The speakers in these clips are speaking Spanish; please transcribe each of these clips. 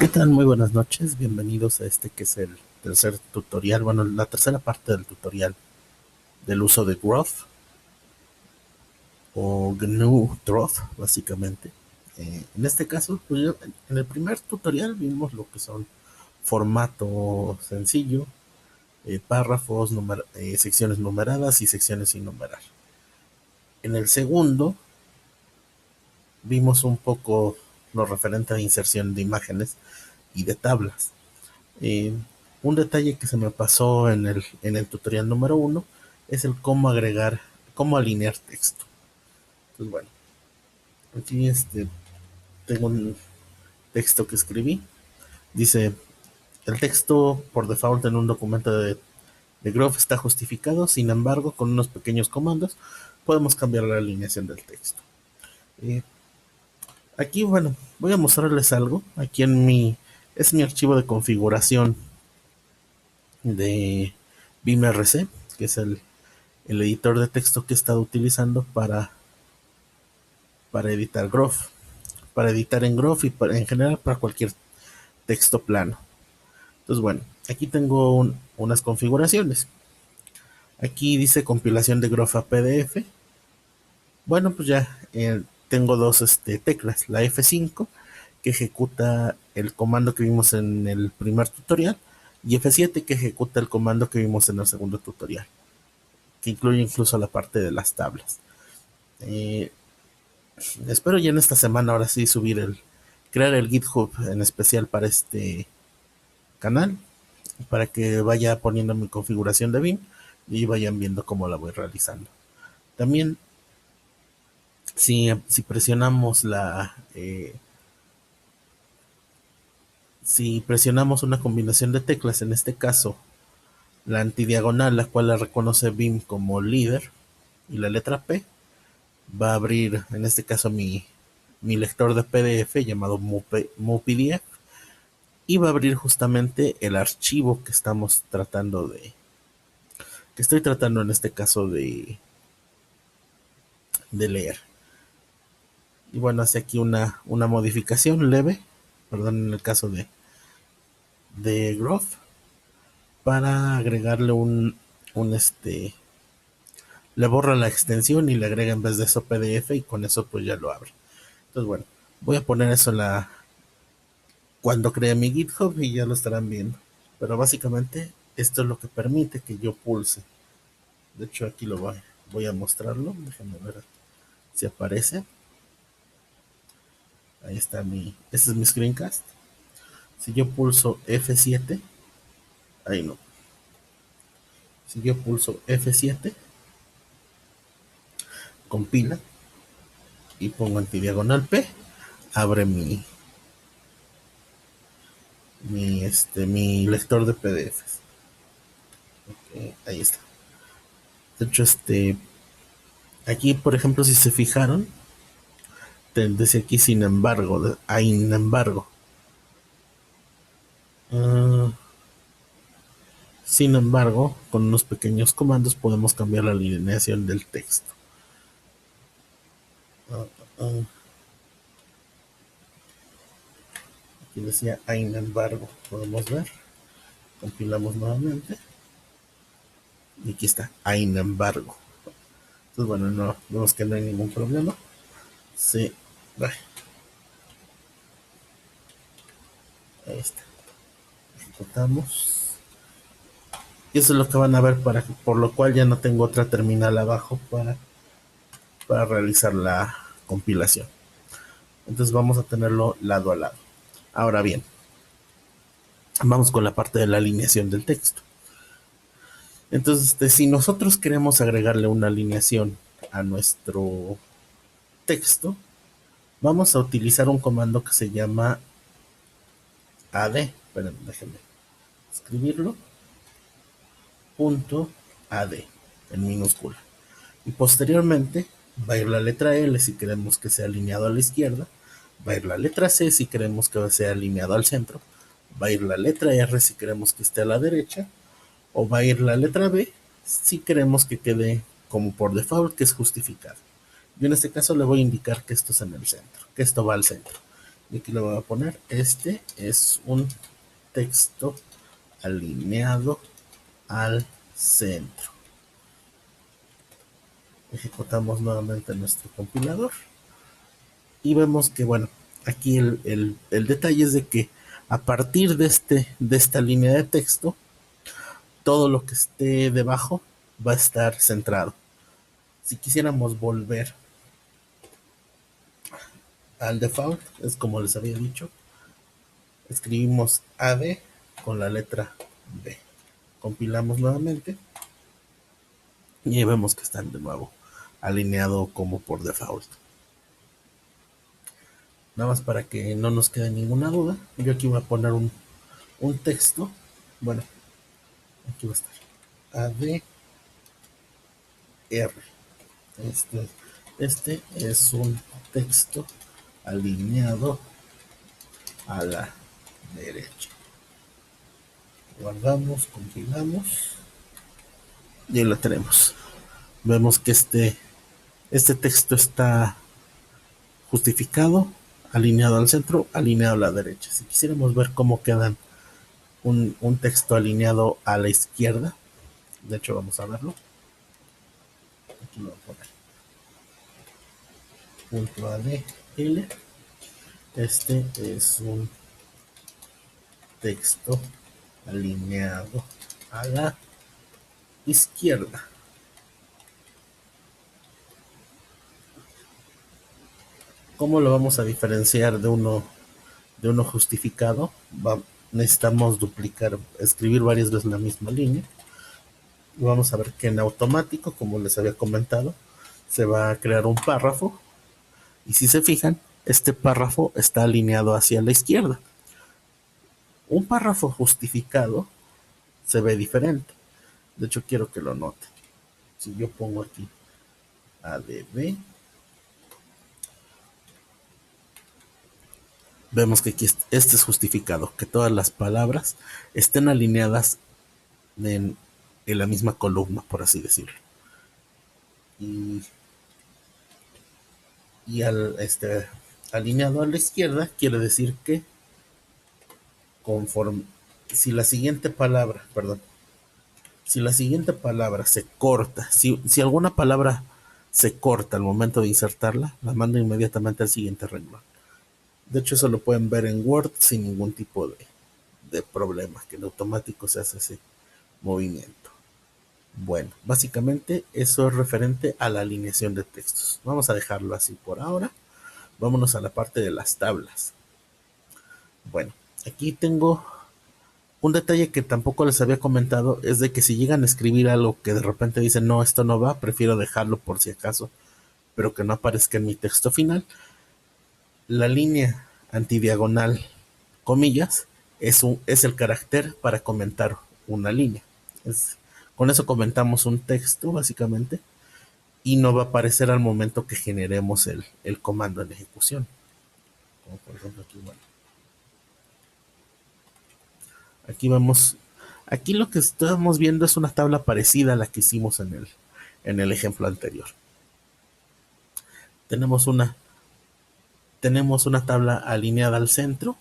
¿Qué tal? Muy buenas noches, bienvenidos a este que es el tercer tutorial, bueno, la tercera parte del tutorial del uso de Growth o GNU Growth, básicamente. En este caso, pues en el primer tutorial vimos lo que son formato sencillo, párrafos, secciones numeradas y secciones sin numerar. En el segundo vimos un poco lo referente a inserción de imágenes y de tablas. Eh, un detalle que se me pasó en el tutorial número uno es el cómo agregar, cómo alinear texto. Pues bueno, aquí tengo un texto que escribí. Dice, el texto por default en un documento de Grove está justificado, sin embargo, con unos pequeños comandos podemos cambiar la alineación del texto. Eh, aquí, bueno, voy a mostrarles algo. Aquí es mi archivo de configuración de BIMRC, que es el editor de texto que he estado utilizando para editar Grove, para editar en Grove y en general para cualquier texto plano. Entonces, bueno, aquí tengo unas configuraciones. Aquí dice compilación de Grove a PDF. Bueno, pues ya tengo dos teclas, la F5 que ejecuta el comando que vimos en el primer tutorial y F7 que ejecuta el comando que vimos en el segundo tutorial, que incluye incluso la parte de las tablas. Eh, Espero ya en esta semana ahora sí crear el GitHub en especial para este canal, para que vaya poniendo mi configuración de BIM y vayan viendo cómo la voy realizando. También si presionamos si presionamos una combinación de teclas, en este caso la antidiagonal, la cual la reconoce BIM como líder, y la letra P, va a abrir en este caso mi lector de PDF llamado MuPDF, y va a abrir justamente el archivo que estoy tratando en este caso de leer. Y bueno, hace aquí una modificación leve, perdón, en el caso de Growth, para agregarle le borra la extensión y le agrega en vez de eso PDF y con eso pues ya lo abre. Entonces bueno, voy a poner eso cuando cree mi GitHub y ya lo estarán viendo. Pero básicamente esto es lo que permite que yo pulse. De hecho aquí voy a mostrarlo, déjenme ver si aparece. Ahí está este es mi screencast. Si yo pulso F7, ahí no. Si yo pulso F7, compila y pongo antidiagonal P, abre mi lector de PDFs. Okay, ahí está. De hecho, aquí, por ejemplo, si se fijaron, decía aquí sin embargo, sin embargo. Uh, Sin embargo, con unos pequeños comandos podemos cambiar la alineación del texto. Uh, uh, Aquí decía sin embargo, podemos ver. Compilamos nuevamente. Y aquí está, sin embargo. Entonces, bueno, no vemos que no hay ningún problema. Sí, ahí está. Ejecutamos. Y eso es lo que van a ver, por lo cual ya no tengo otra terminal abajo para realizar la compilación. Entonces vamos a tenerlo lado a lado. Ahora bien, vamos con la parte de la alineación del texto. Entonces, si nosotros queremos agregarle una alineación a nuestro texto, vamos a utilizar un comando que se llama AD. Esperen, déjenme escribirlo. Punto AD en minúscula. Y posteriormente va a ir la letra L si queremos que sea alineado a la izquierda, va a ir la letra C si queremos que sea alineado al centro, va a ir la letra R si queremos que esté a la derecha, o va a ir la letra B si queremos que quede como por default, que es justificado. Yo en este caso le voy a indicar que esto es en el centro, que esto va al centro. Y aquí le voy a poner, este es un texto alineado al centro. Ejecutamos nuevamente nuestro compilador y vemos que, bueno, aquí el detalle es de que a partir de esta línea de texto, todo lo que esté debajo va a estar centrado. Si quisiéramos volver al default, es como les había dicho, escribimos AD con la letra B. Compilamos nuevamente y vemos que están de nuevo alineado como por default. Nada más para que no nos quede ninguna duda, yo aquí voy a poner un texto. Bueno, aquí va a estar ADR. Este es un texto alineado a la derecha. Guardamos, compilamos y ahí lo tenemos. Vemos que este texto está justificado, alineado al centro, alineado a la derecha. Si quisiéramos ver cómo quedan un texto alineado a la izquierda, de hecho vamos a verlo. Aquí lo voy a poner. Punto ADL. Este es un texto alineado a la izquierda. ¿Cómo lo vamos a diferenciar de uno justificado? Necesitamos duplicar, escribir varias veces la misma línea. Y vamos a ver que en automático, como les había comentado, se va a crear un párrafo. Y si se fijan, este párrafo está alineado hacia la izquierda. Un párrafo justificado se ve diferente. De hecho, quiero que lo noten. Si yo pongo aquí ADB, vemos que aquí este es justificado, que todas las palabras estén alineadas en la misma columna, por así decirlo. Y al alineado a la izquierda quiere decir que conforme, si la siguiente palabra, perdón, si la siguiente palabra se corta, si alguna palabra se corta al momento de insertarla, la manda inmediatamente al siguiente renglón. De hecho, eso lo pueden ver en Word sin ningún tipo de problema, que en automático se hace ese movimiento. Bueno, básicamente eso es referente a la alineación de textos. Vamos a dejarlo así por ahora. Vámonos a la parte de las tablas. Bueno, aquí tengo un detalle que tampoco les había comentado, es de que si llegan a escribir algo que de repente dicen, no, esto no va, prefiero dejarlo por si acaso, pero que no aparezca en mi texto final. La línea antidiagonal, comillas, es el carácter para comentar una línea. Con eso comentamos un texto, básicamente, y no va a aparecer al momento que generemos el comando en ejecución. Como por ejemplo aquí, bueno. Aquí vamos, aquí lo que estamos viendo es una tabla parecida a la que hicimos en el ejemplo anterior. Tenemos una tabla alineada al centro.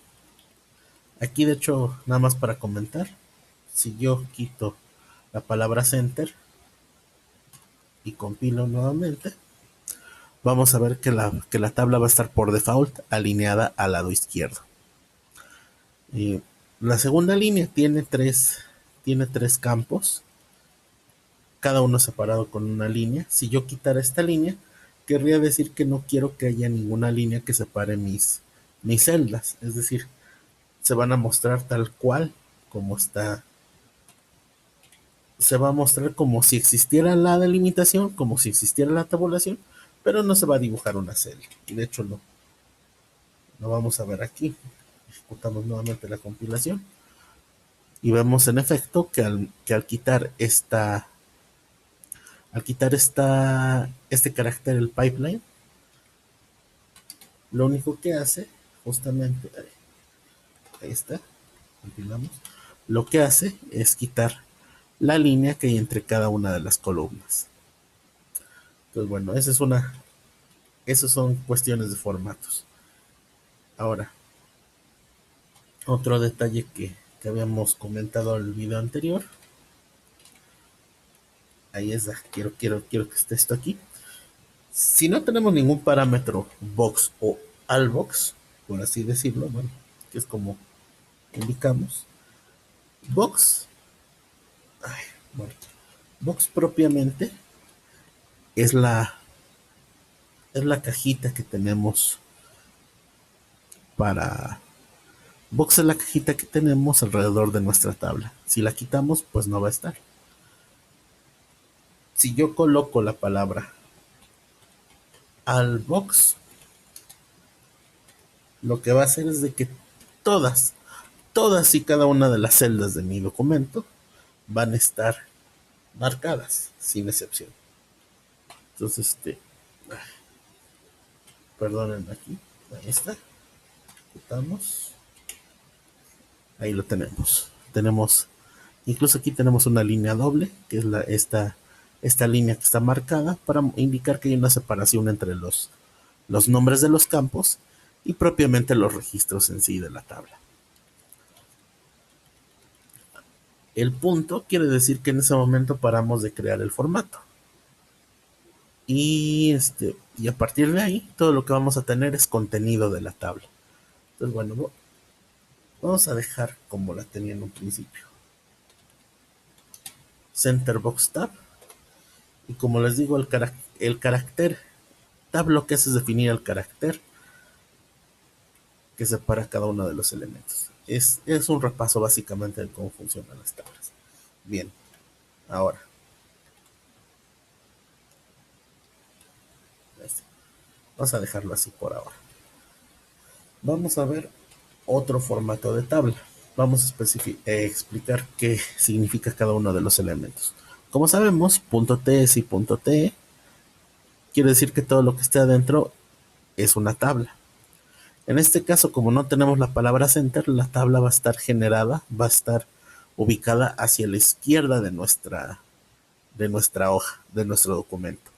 Aquí de hecho, nada más para comentar, si yo quito la palabra center y compilo nuevamente, vamos a ver que la tabla va a estar por default alineada al lado izquierdo. Y la segunda línea tiene tres campos, cada uno separado con una línea. Si yo quitara esta línea, querría decir que no quiero que haya ninguna línea que separe mis celdas. Es decir, se van a mostrar tal cual como está. Se va a mostrar como si existiera la delimitación, como si existiera la tabulación, pero no se va a dibujar una celda. Y de hecho lo vamos a ver aquí. Ejecutamos nuevamente la compilación y vemos en efecto que al quitar este carácter, el pipeline, lo único que hace, justamente, ahí está, compilamos, lo que hace es quitar la línea que hay entre cada una de las columnas. Entonces, bueno, esas son cuestiones de formatos. Ahora, Otro detalle que habíamos comentado en el video anterior, ahí es, quiero que esté esto aquí. Si no tenemos ningún parámetro box o albox, por así decirlo, bueno, que es como indicamos, box, bueno, box propiamente es la cajita que tenemos para... Box es la cajita que tenemos alrededor de nuestra tabla. Si la quitamos, pues no va a estar. Si yo coloco la palabra al box, lo que va a hacer es de que todas y cada una de las celdas de mi documento van a estar marcadas, sin excepción. Entonces, perdonen aquí, ahí está, quitamos, ahí lo tenemos. Incluso aquí tenemos una línea doble, que es esta línea que está marcada para indicar que hay una separación entre los nombres de los campos y propiamente los registros en sí de la tabla. El punto quiere decir que en ese momento paramos de crear el formato. Y a partir de ahí, todo lo que vamos a tener es contenido de la tabla. Entonces, bueno, vamos a dejar como la tenía en un principio. Center Box Tab. Y como les digo, el carácter tab lo que hace es definir el carácter que separa cada uno de los elementos. Es un repaso básicamente de cómo funcionan las tablas. Bien, ahora. Vamos a dejarlo así por ahora. Vamos a ver otro formato de tabla. Vamos a explicar qué significa cada uno de los elementos. Como sabemos, .ts y .te quiere decir que todo lo que esté adentro es una tabla. En este caso, como no tenemos la palabra center, la tabla va a estar generada, va a estar ubicada hacia la izquierda de nuestra hoja, de nuestro documento.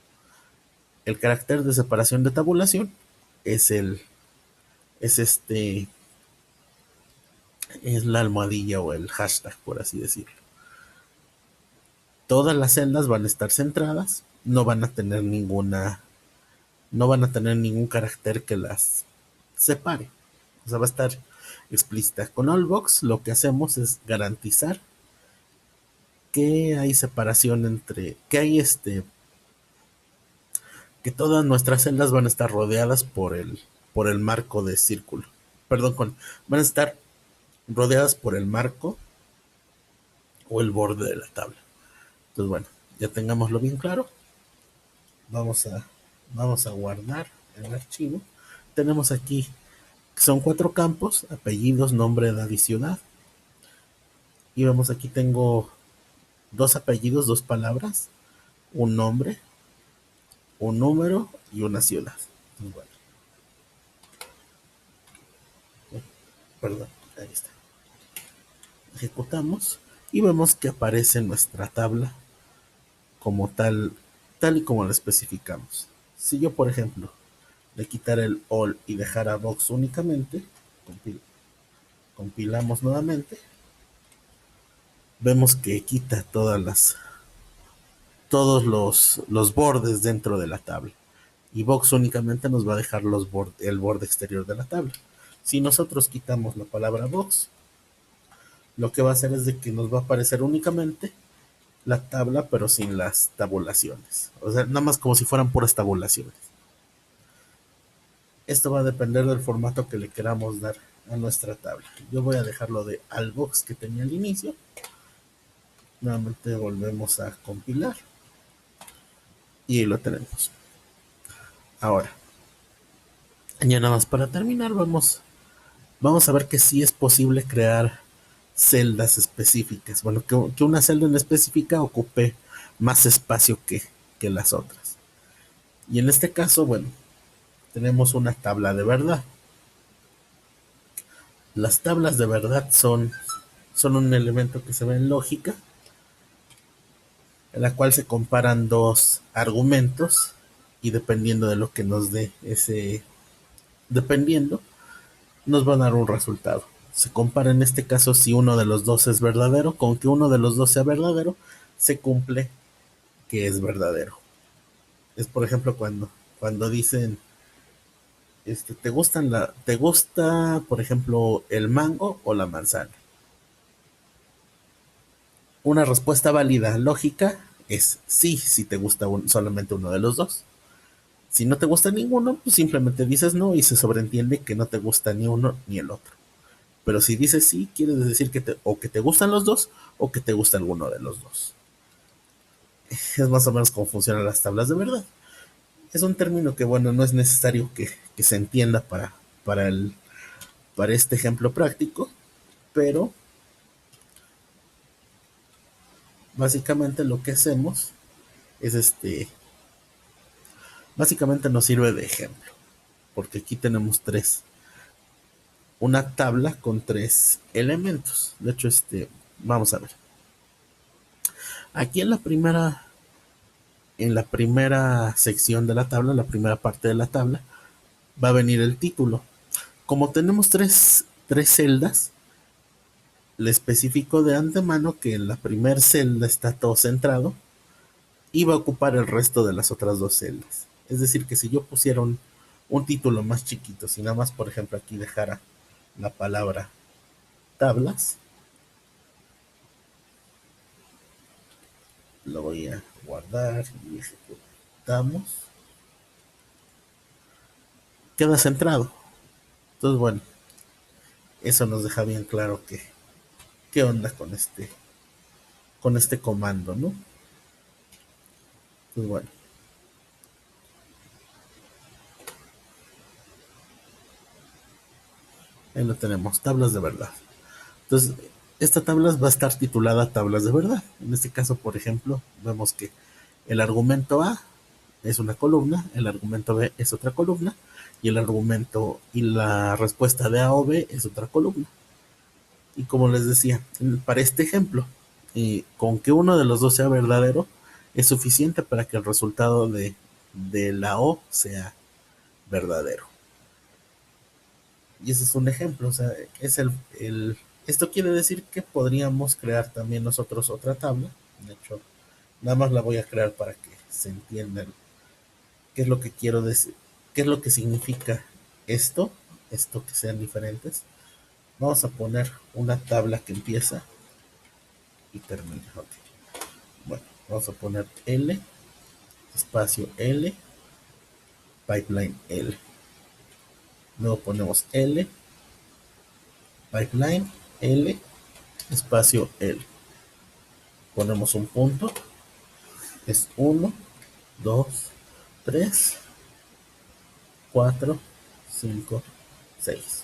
El carácter de separación de tabulación es la almohadilla o el hashtag, por así decirlo. Todas las celdas van a estar centradas, no van a tener ningún carácter que las separe. O sea, va a estar explícita. Con Allbox lo que hacemos es garantizar que hay separación que todas nuestras celdas van a estar rodeadas por el marco de círculo. Perdón, van a estar rodeadas por el marco o el borde de la tabla. Entonces, bueno, ya tengámoslo bien claro. Vamos a guardar el archivo. Tenemos aquí, son 4 campos: apellidos, nombre, edad y ciudad. Y vemos aquí tengo 2 apellidos, 2 palabras, un nombre, un número y una ciudad. Bueno, perdón, ahí está. Ejecutamos y vemos que aparece nuestra tabla como tal y como la especificamos. Si yo, por ejemplo, le quitara el all y dejara box únicamente, compilamos nuevamente, vemos que quita todos los bordes dentro de la tabla, y box únicamente nos va a dejar el borde exterior de la tabla. Si nosotros quitamos la palabra box, lo que va a hacer es de que nos va a aparecer únicamente la tabla, pero sin las tabulaciones. O sea, nada más como si fueran puras tabulaciones. Esto va a depender del formato que le queramos dar a nuestra tabla. Yo voy a dejarlo de Allbox que tenía al inicio. Nuevamente volvemos a compilar. Y ahí lo tenemos. Ahora, ya nada más para terminar, vamos a ver que sí es posible crear celdas específicas. Bueno, que una celda en específica ocupe más espacio que las otras. Y en este caso, bueno, tenemos una tabla de verdad. Las tablas de verdad son un elemento que se ve en lógica, en la cual se comparan 2 argumentos, y dependiendo de lo que nos dé dependiendo, nos va a dar un resultado. Se compara en este caso si uno de los dos es verdadero. Con que uno de los dos sea verdadero, se cumple que es verdadero. Es por ejemplo cuando dicen, te gusta, por ejemplo, el mango o la manzana? Una respuesta válida, lógica, es sí, si te gusta solamente uno de los dos. Si no te gusta ninguno, pues simplemente dices no y se sobreentiende que no te gusta ni uno ni el otro. Pero si dices sí, quiere decir o que te gustan los dos o que te gusta alguno de los dos. Es más o menos cómo funcionan las tablas de verdad. Es un término que, bueno, no es necesario que se entienda para, el, para este ejemplo práctico, pero básicamente lo que hacemos es básicamente nos sirve de ejemplo, porque aquí tenemos una tabla con tres elementos. De hecho, vamos a ver. Aquí en la primera sección de la tabla, la primera parte de la tabla, va a venir el título. Como tenemos tres celdas, le especifico de antemano que en la primera celda está todo centrado y va a ocupar el resto de las otras dos celdas. Es decir, que si yo pusiera un título más chiquito, si nada más, por ejemplo, aquí dejara la palabra tablas, lo voy a guardar y ejecutamos, queda centrado. Entonces, bueno, eso nos deja bien claro qué onda con este comando, ¿no? Pues bueno, ahí lo tenemos, tablas de verdad. Entonces, esta tabla va a estar titulada tablas de verdad. En este caso, por ejemplo, vemos que el argumento A es una columna, el argumento B es otra columna, y el argumento y la respuesta de A o B es otra columna. Y como les decía, para este ejemplo, con que uno de los dos sea verdadero, es suficiente para que el resultado de la O sea verdadero. Y ese es un ejemplo, o sea, esto quiere decir que podríamos crear también nosotros otra tabla. De hecho, nada más la voy a crear para que se entienda qué es lo que quiero decir, qué es lo que significa esto que sean diferentes. Vamos a poner una tabla que empieza y termina. Okay. Bueno, vamos a poner L, espacio L, pipeline L. Luego ponemos L, pipeline L, espacio L. Ponemos un punto, es 1, 2, 3, 4, 5, 6.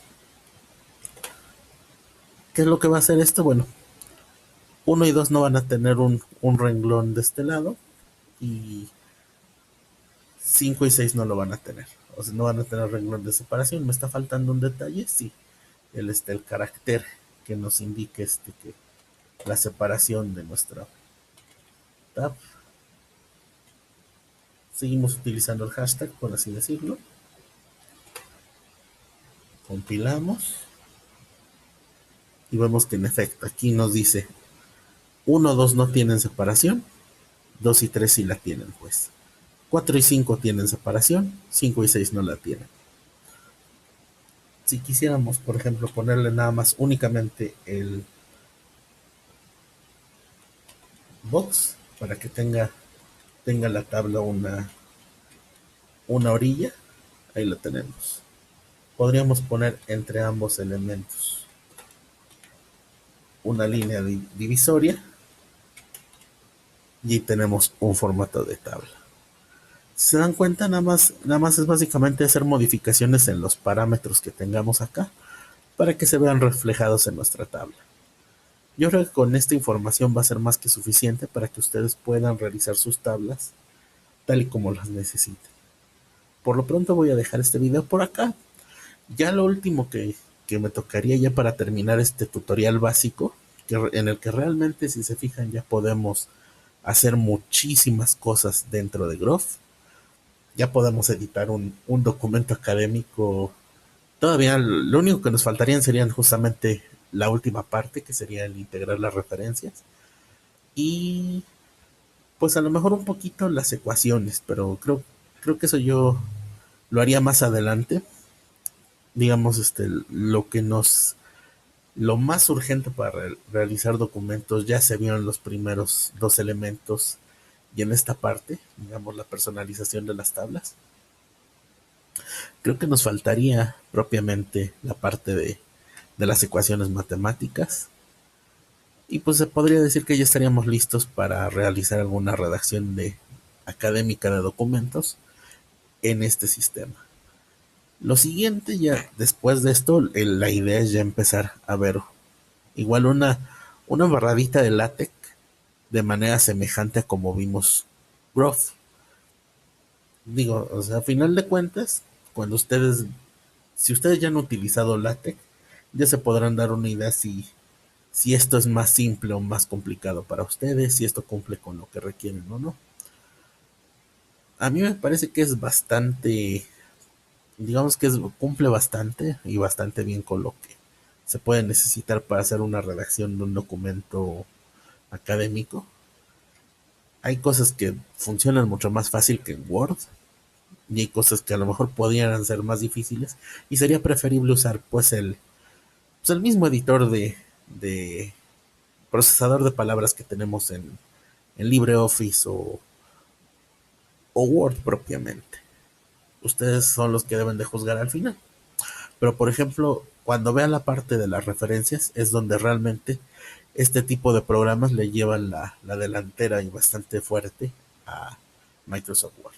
¿Qué es lo que va a hacer esto? Bueno, 1 y 2 no van a tener un renglón de este lado y 5 y 6 no lo van a tener. O sea, no van a tener renglón de separación. ¿Me está faltando un detalle? Sí. El carácter que nos indique que la separación de nuestra tab. Seguimos utilizando el hashtag, por así decirlo. Compilamos. Y vemos que en efecto aquí nos dice 1, 2 no tienen separación. 2 y 3 sí la tienen, pues. 4 y 5 tienen separación. 5 y 6 no la tienen. Si quisiéramos, por ejemplo, ponerle nada más únicamente el box para que tenga la tabla una orilla, ahí lo tenemos. Podríamos poner entre ambos elementos una línea divisoria y tenemos un formato de tabla. Si se dan cuenta, nada más es básicamente hacer modificaciones en los parámetros que tengamos acá para que se vean reflejados en nuestra tabla. Yo creo que con esta información va a ser más que suficiente para que ustedes puedan realizar sus tablas tal y como las necesiten. Por lo pronto voy a dejar este video por acá. Ya lo último que me tocaría ya para terminar este tutorial básico, en el que realmente, si se fijan, ya podemos hacer muchísimas cosas dentro de Graph. Ya podemos editar un documento académico Todavía lo único que nos faltarían serían justamente la última parte, que sería el integrar las referencias. Y pues a lo mejor un poquito las ecuaciones, pero creo que eso yo lo haría más adelante. Digamos, lo más urgente para realizar documentos ya se vieron los primeros dos elementos, y en esta parte, digamos, la personalización de las tablas. Creo que nos faltaría propiamente la parte de las ecuaciones matemáticas, y pues se podría decir que ya estaríamos listos para realizar alguna redacción de académica de documentos en este sistema. Lo siguiente, ya después de esto, la idea es ya empezar a ver igual una barradita de látex de manera semejante a como vimos Growth. Digo, o sea, a final de cuentas, cuando si ustedes ya han utilizado LaTeX, ya se podrán dar una idea si esto es más simple o más complicado para ustedes, si esto cumple con lo que requieren o no. A mí me parece que es bastante, digamos que cumple bastante y bastante bien con lo que se puede necesitar para hacer una redacción de un documento académico. Hay cosas que funcionan mucho más fácil que en Word, y hay cosas que a lo mejor podrían ser más difíciles, y sería preferible usar pues el mismo editor de procesador de palabras que tenemos en LibreOffice o Word propiamente. Ustedes son los que deben de juzgar al final. Pero por ejemplo, cuando vean la parte de las referencias, es donde realmente este tipo de programas le llevan la delantera y bastante fuerte a Microsoft Word.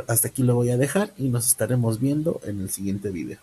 Hasta aquí lo voy a dejar y nos estaremos viendo en el siguiente video.